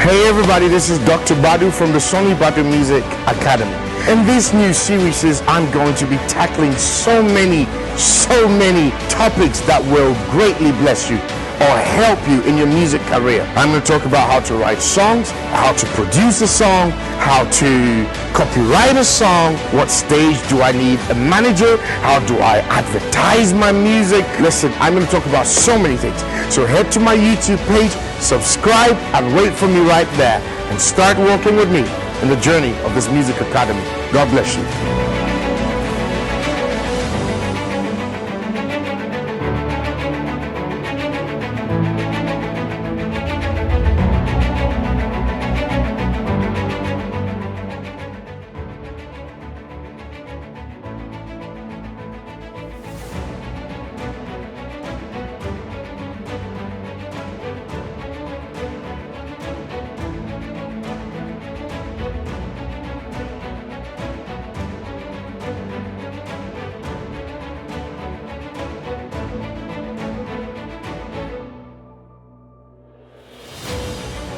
Hey everybody, this is Dr. Badu from the Sonnie Badu Music Academy. In this new series, I'm going to be tackling so many topics that will greatly bless you or help you in your music career. I'm going to talk about how to write songs, how to produce a song, how to copyright a song, what stage do I need a manager, how do I advertise my music. Listen, I'm going to talk about so many things. So head to my YouTube page, subscribe, and wait for me right there and start working with me in the journey of this music academy. God bless you.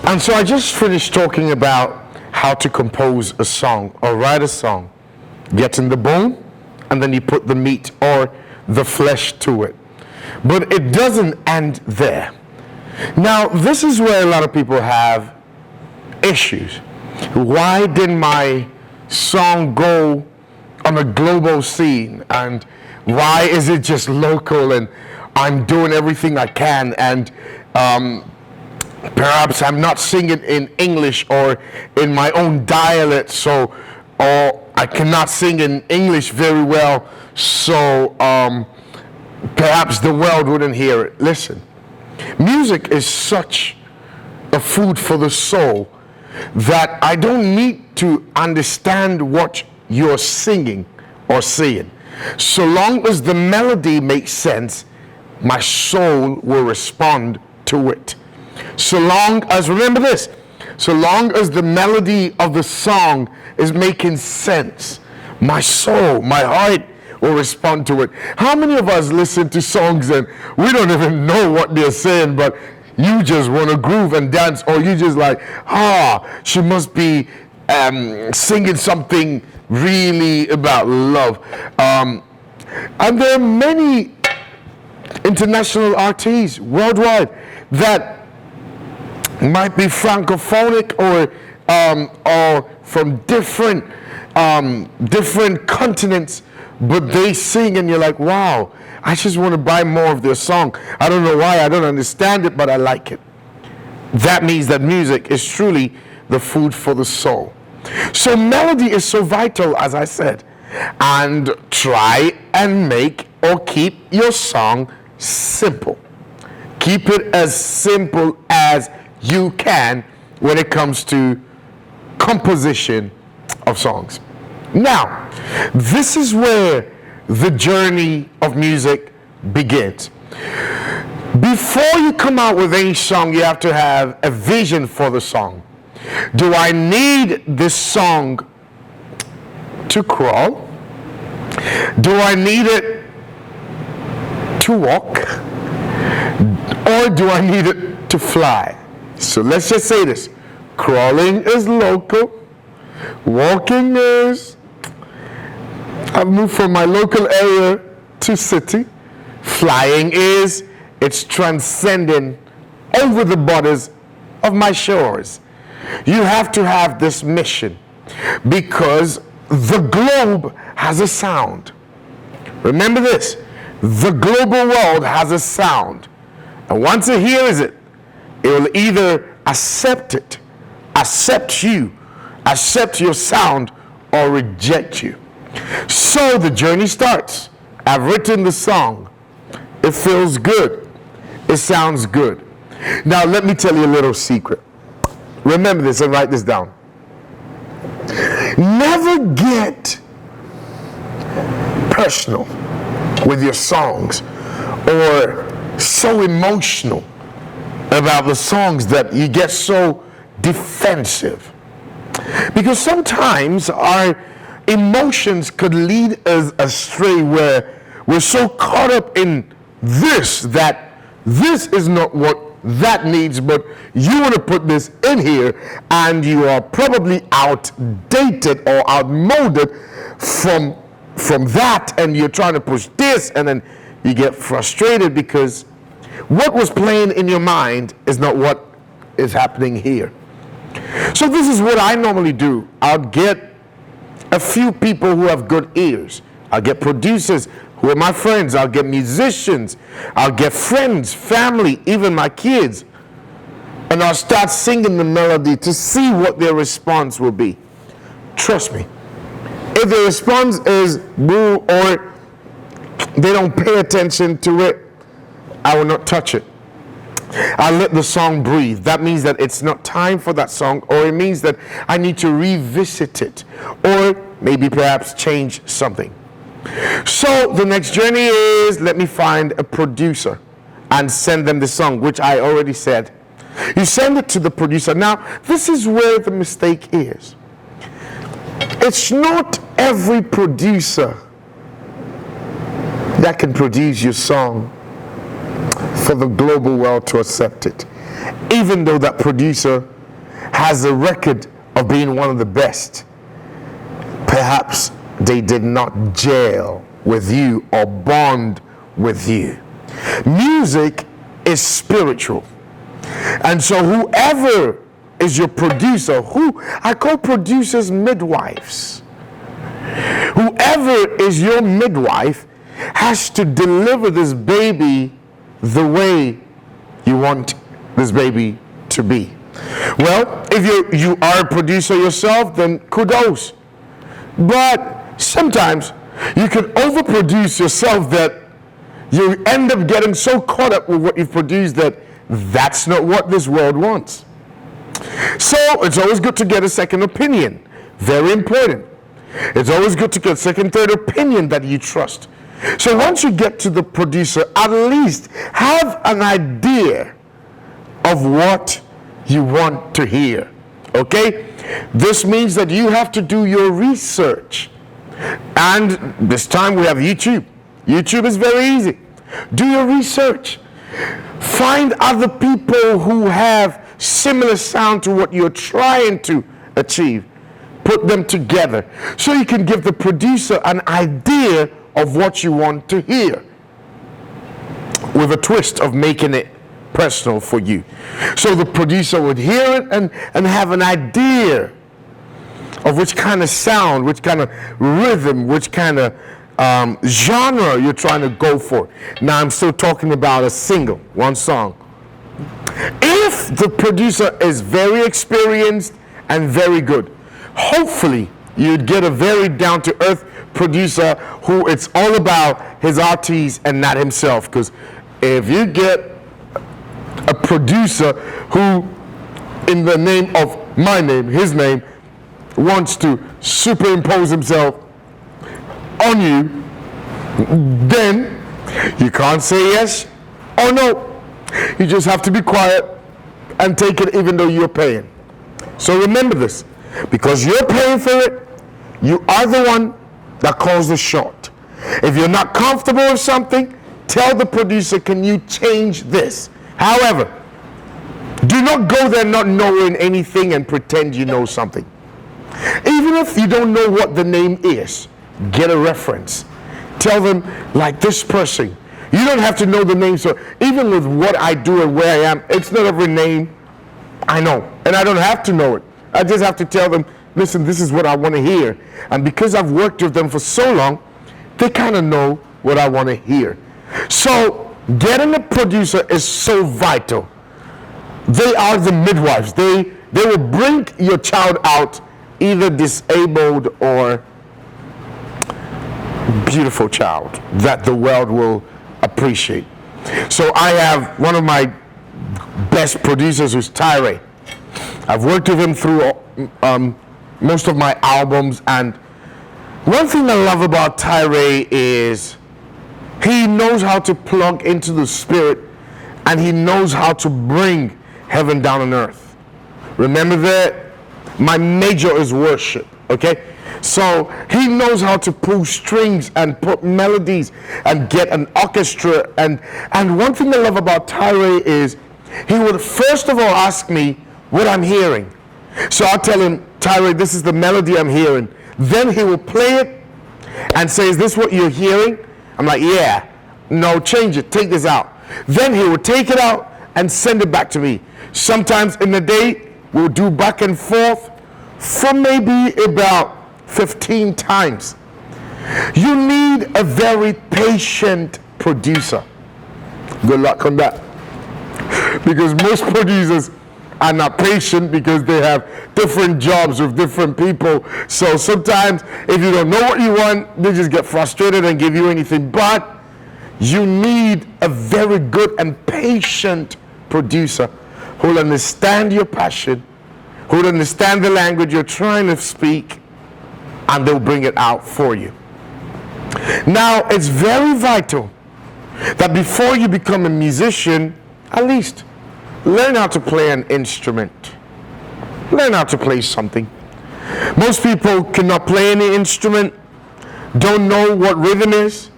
And so I just finished talking about how to compose a song or write a song. Get in the bone, and then you put the meat or the flesh to it. But it doesn't end there. Now, this is where a lot of people have issues. Why didn't my song go on a global scene? And why is it just local and I'm doing everything I can, and perhaps I'm not singing in English or in my own dialect, or I cannot sing in English very well, so perhaps the world wouldn't hear it. Listen, music is such a food for the soul that I don't need to understand what you're singing or saying. So long as the melody makes sense, my soul will respond to it. So long as, remember this, so long as the melody of the song is making sense, my soul, my heart will respond to it. How many of us listen to songs and we don't even know what they're saying, but you just want to groove and dance, or you just like, she must be singing something really about love. And there are many international artists worldwide that might be francophonic or from different continents, but they sing and you're like, wow, I just want to buy more of their song. I don't know why, I don't understand it, but I like it. That means that music is truly the food for the soul. So melody is so vital, as I said, and try and make or keep your song simple. Keep it as simple as you can when it comes to composition of songs. Now, this is where the journey of music begins. Before you come out with any song, you have to have a vision for the song. Do I need this song to crawl? Do I need it to walk? Or do I need it to fly? So let's just say this. Crawling is local. Walking is, I've moved from my local area to city. Flying is, it's transcending over the borders of my shores. You have to have this mission because the globe has a sound. Remember this, the global world has a sound. And once it hears it, it will either accept it, accept you, accept your sound, or reject you. So the journey starts. I've written the song. It feels good. It sounds good. Now let me tell you a little secret. Remember this and write this down. Never get personal with your songs or so emotional about the songs that you get so defensive. Because sometimes our emotions could lead us astray where we're so caught up in this that this is not what that needs, but you want to put this in here, and you are probably outdated or outmoded from that, and you're trying to push this, and then you get frustrated because what was playing in your mind is not what is happening here. So this is what I normally do. I'll get a few people who have good ears. I'll get producers who are my friends. I'll get musicians. I'll get friends, family, even my kids. And I'll start singing the melody to see what their response will be. Trust me. If the response is boo or they don't pay attention to it, I will not touch it. I let the song breathe. That means that it's not time for that song, or it means that I need to revisit it, or maybe perhaps change something. So the next journey is, let me find a producer and send them the song, which I already said. You send it to the producer. Now, this is where the mistake is. It's not every producer that can produce your song for the global world to accept it, even though that producer has a record of being one of the best. Perhaps they did not gel with you or bond with you. Music is spiritual, and so whoever is your producer, who I call producers midwives, whoever is your midwife has to deliver this baby the way you want this baby to be. Well, if you are a producer yourself, then kudos. But sometimes you can overproduce yourself that you end up getting so caught up with what you've produced that that's not what this world wants. So it's always good to get a second opinion. Very important. It's always good to get a second, third opinion that you trust. So once you get to the producer, at least have an idea of what you want to hear. Okay? This means that you have to do your research. And this time we have YouTube. YouTube is very easy. Do your research. Find other people who have similar sound to what you're trying to achieve. Put them together so you can give the producer an idea of what you want to hear, with a twist of making it personal for you. So the producer would hear it and have an idea of which kind of sound, which kind of rhythm, which kind of genre you're trying to go for. Now I'm still talking about a single, one song. If the producer is very experienced and very good, hopefully you'd get a very down-to-earth producer who it's all about his artiste and not himself. Because if you get a producer who, in the name of my name, his name, wants to superimpose himself on you, then you can't say yes or no. You just have to be quiet and take it even though you're paying. So remember this, because you're paying for it, you are the one that calls the shot. If you're not comfortable with something, tell the producer, can you change this? However, do not go there not knowing anything and pretend you know something. Even if you don't know what the name is, get a reference. Tell them, like this person. You don't have to know the name. So even with what I do and where I am, it's not every name I know. And I don't have to know it. I just have to tell them, listen, this is what I want to hear. And because I've worked with them for so long, they kind of know what I want to hear. So getting a producer is so vital. They are the midwives. They will bring your child out either disabled or beautiful child that the world will appreciate. So I have one of my best producers who's Tyre. I've worked with him through most of my albums, and one thing I love about Tyre is he knows how to plug into the spirit, and he knows how to bring heaven down on earth. Remember that my major is worship, okay? So he knows how to pull strings and put melodies and get an orchestra. And one thing I love about Tyre is he would first of all ask me what I'm hearing. So I'll tell him, Tyree, this is the melody I'm hearing. Then he will play it and say, is this what you're hearing? I'm like, yeah. No, change it. Take this out. Then he will take it out and send it back to me. Sometimes in the day, we'll do back and forth for maybe about 15 times. You need a very patient producer. Good luck on that. Because most producers are not patient because they have different jobs with different people. So sometimes if you don't know what you want, they just get frustrated and give you anything. But you need a very good and patient producer who will understand your passion, who will understand the language you're trying to speak, and they'll bring it out for you. Now, it's very vital that before you become a musician, at least learn how to play an instrument. Learn how to play something. Most people cannot play any instrument, don't know what rhythm is.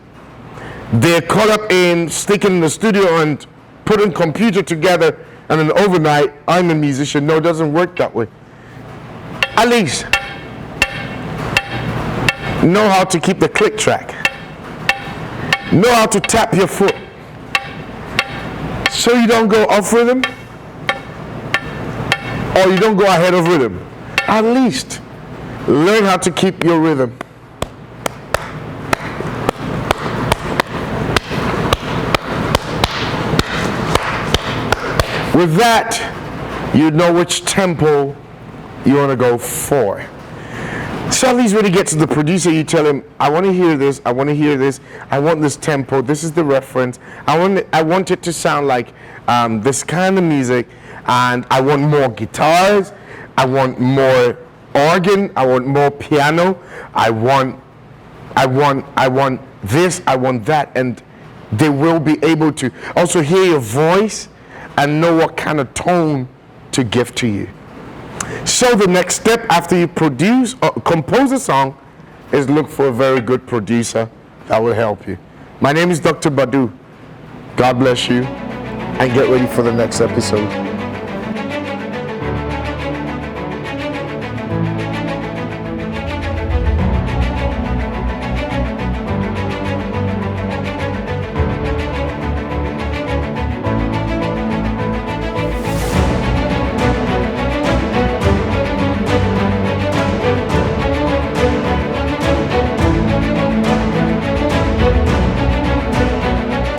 They're caught up in sticking in the studio and putting computer together, and then overnight, I'm a musician. No, it doesn't work that way. At least know how to keep the click track. Know how to tap your foot so you don't go off rhythm or you don't go ahead of rhythm. At least learn how to keep your rhythm. With that, you know which tempo you want to go for. So at least when you get to the producer, you tell him, I want to hear this, I want to hear this, I want this tempo, this is the reference, I want it to sound like this kind of music, and I want more guitars, I want more organ, I want more piano, I want this, I want that, and they will be able to also hear your voice and know what kind of tone to give to you. So the next step after you produce or compose a song is look for a very good producer that will help you. My name is Dr. Badu. God bless you, and get ready for the next episode.